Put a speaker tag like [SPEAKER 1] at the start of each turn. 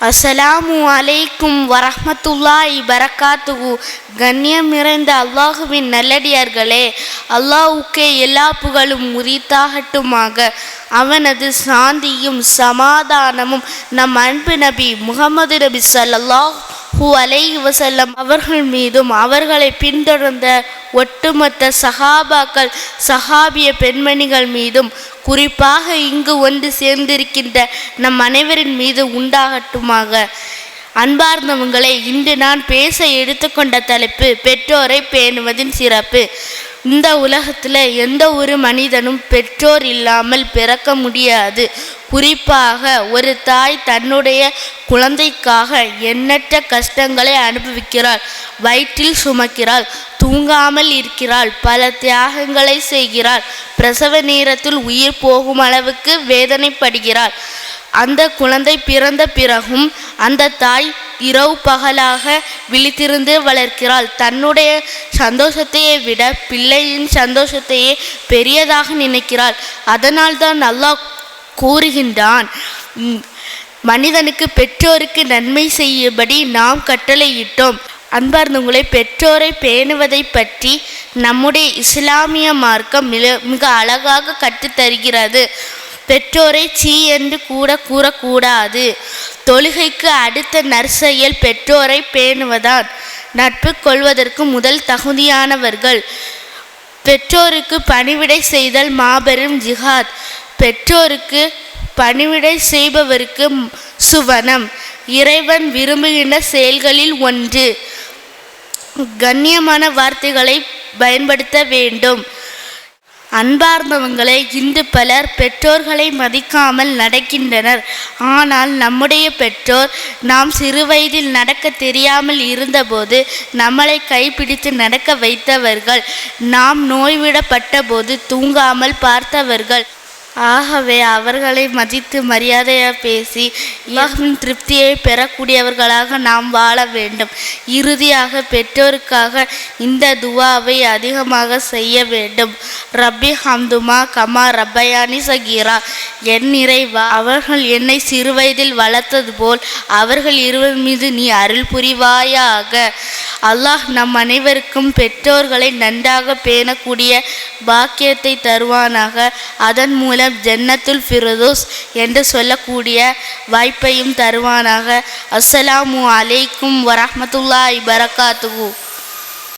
[SPEAKER 1] அஸ்ஸலாமு அலைக்கும் வரஹ்மத்துல்லாஹி பரக்காத்துஹு. கண்ணியம் நிறைந்த அல்லாஹுவின் நல்லடியார்களே, அல்லாஹ்வுக்கே எல்லா புகழும் உரித்தாகட்டுமாக. அவனது சாந்தியும் சமாதானமும் நம் அன்பு நபி முகமது நபி ஸல்லல்லாஹு அலைஹி வஸல்லம் அவர்கள் மீதும் அவர்களை பின்தொடர்ந்த ஒட்டுமொத்த சஹாபாக்கள் சஹாபிய பெண்மணிகள் மீதும் குறிப்பாக இங்கு ஒன்று சேர்ந்திருக்கின்ற நம் அனைவரின் மீது உண்டாகட்டுமாக. அன்பார்ந்தவங்களே, இன்று நான் பேச எடுத்துக்கொண்ட தலைப்பு பெற்றோரை பேணுவதின் சிறப்பு. இந்த உலகத்தில் எந்த ஒரு மனிதனும் பெற்றோர் இல்லாமல் பிறக்க முடியாது. குறிப்பாக ஒரு தாய் தன்னுடைய குழந்தைக்காக எண்ணற்ற கஷ்டங்களை அனுபவிக்கிறாள். வயிற்றில் சுமக்கிறாள், தூங்காமல் இருக்கிறாள், பல தியாகங்களை செய்கிறாள். பிரசவ நேரத்தில் உயிர் போகும் அளவுக்கு வேதனைப்படுகிறாள். அந்த குழந்தை பிறந்த பிறகும் அந்த தாய் இரவு பகலாக விழித்திருந்து வளர்க்கிறாள். தன்னுடைய சந்தோஷத்தையே விட பிள்ளையின் சந்தோஷத்தையே பெரியதாக நினைக்கிறாள். அதனால்தான் அல்லாஹ் கூறுகின்றான், மனிதனுக்கு பெற்றோருக்கு நன்மை செய்யும்படி நாம் கட்டளையிட்டோம். அன்பார்ந்தவங்களை, பெற்றோரை பேணுவதை பற்றி நம்முடைய இஸ்லாமிய மார்க்கம் மிக அழகாக கற்றுத்தருகிறது. பெற்றோரை சீ என்று கூட கூறக்கூடாது. தொழுகைக்கு அடுத்த நற்செயல் பெற்றோரை பேணுவதான். நட்பு கொள்வதற்கு முதல் தகுதியானவர்கள். பெற்றோருக்கு பணிவிடை செய்தல் மாபெரும் ஜிஹாத். பெற்றோருக்கு பணிவிடை செய்பவருக்கு சுவனம். இறைவன் விரும்புகின்ற செயல்களில் ஒன்று. கண்ணியமான வார்த்தைகளை பயன்படுத்த வேண்டும். அன்பார்ந்தவங்களை, இன்று பலர் பெற்றோர்களை மதிக்காமல் நடக்கின்றனர். ஆனால் நம்முடைய பெற்றோர் நாம் சிறுவயதில் நடக்க தெரியாமல் இருந்தபோது நம்மளை கைப்பிடித்து நடக்க வைத்தவர்கள். நாம் நோய்விடப்பட்ட போது தூங்காமல் பார்த்தவர்கள். ஆகவே அவர்களை மதித்து மரியாதையாக பேசி அல்லாஹ்வின் திருப்தியை பெறக்கூடியவர்களாக நாம் வாழ வேண்டும். இறுதியாக பெற்றோருக்காக இந்த துவாவை அதிகமாக செய்ய வேண்டும். ரப்பி ஹம்துமா கமா ரப்பயானி சகீரா. என் இறைவா, அவர்கள் என்னை சிறுவயதில் வளர்த்தது போல் அவர்கள் இருவர் மீது நீ அருள் புரிவாயாக. அல்லாஹ் நம் அனைவருக்கும் பெற்றோர்களை நன்றாக பேணக்கூடிய பாக்கியத்தை தருவானாக. அதன் மூலம் ஜன்னத்துல் ஃபிர்தௌஸ் என்று சொல்லக்கூடிய வாய்ப்பையும் தருவானாக. அஸ்ஸலாமு அலைக்கும் வரஹ்மத்துல்லாஹி பரக்காத்துஹு.